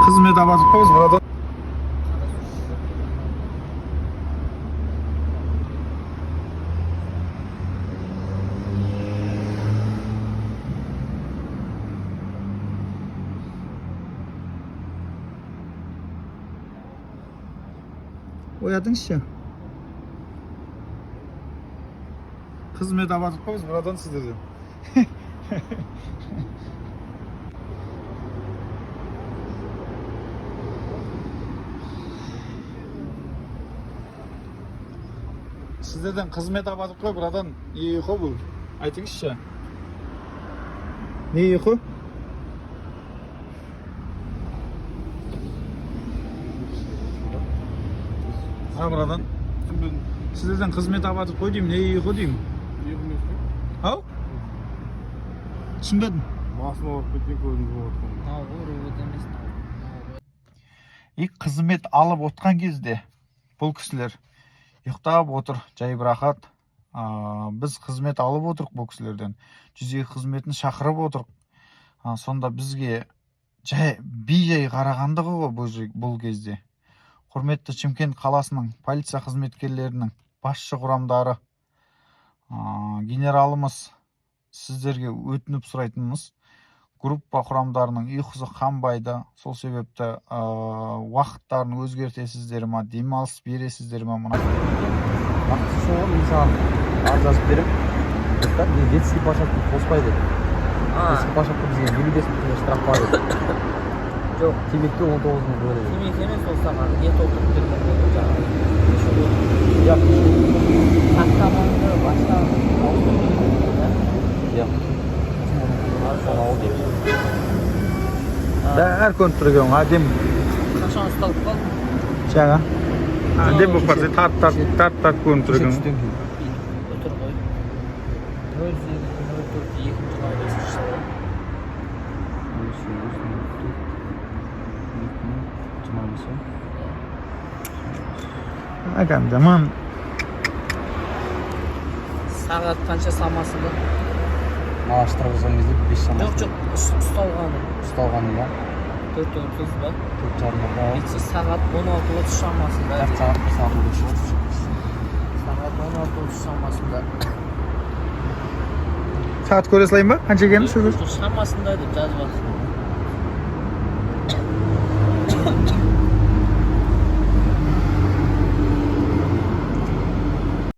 Қызмет абатып қойыз бұрадан. Оятыңызшы. Қызмет абатып қойыз бұрадан сіздерден. Сіздерден қызмет абатып қой бұрадан. Не ұйқы бұл? Айтыңызшы. Не ұйқы? Бұрадан. Сіздерден қызмет абатып қой деймін, не ұйқы деймін? Ау? Түсінбедім. Басыма барып кеткен көзімді И қызмет алып отқан кезде бұл кісілер ұйықтап отыр, жайбырақат. Біз қызмет алып отырық бұл кісілерден. 102 қызметін шақырып отырық. Сонда бізге бей-жай қарағандығы ғой бұл кезде. Құрметті Шымкент қаласының полиция қызметкерлерінің басшы құрамдары, генералымыз, сіздерге өтініп сұрайтынымыз, группа құрамдарының ұйқысы қанбайды. Сол себепті уақыттарын өзгертесіздер ма, демалыс бересіздер ма? Вақытсы соғын, мен саған арыз жазып берем. Мен детский площадка қоспайды. Детский площадка бізге 55 мың теңге штраф бар еді. Жоқ, темекке 19 мың бөледі. Темек емес ол саған не толтырып берген болды жаңағы. Жоқ. Сақтамаңды бастан ауыстырып берген болды. Жоқ. Соны ауыл деп. Әр көніп тұрген, әдем. Қашан ұсталып қалдың? Жаңа. Әдем бұл парсы тарт көніп тұрген. Өтір ғой. 08.04.2025 жылы. Әкәм жаман. Сағат қанша самасында? Маған штраф жазған кезде 5 шамасы. Жоқ, ұсталғаны. Ұсталғаны ба? 4:30 ба? 4:30 ба? Сағат 16:30 шамасында. Сағат 16:30. Сағат 16:30 шамасында. Сағат көре салайын ба? Қанша екенін сізді? Шамасында деп жазып жатыр.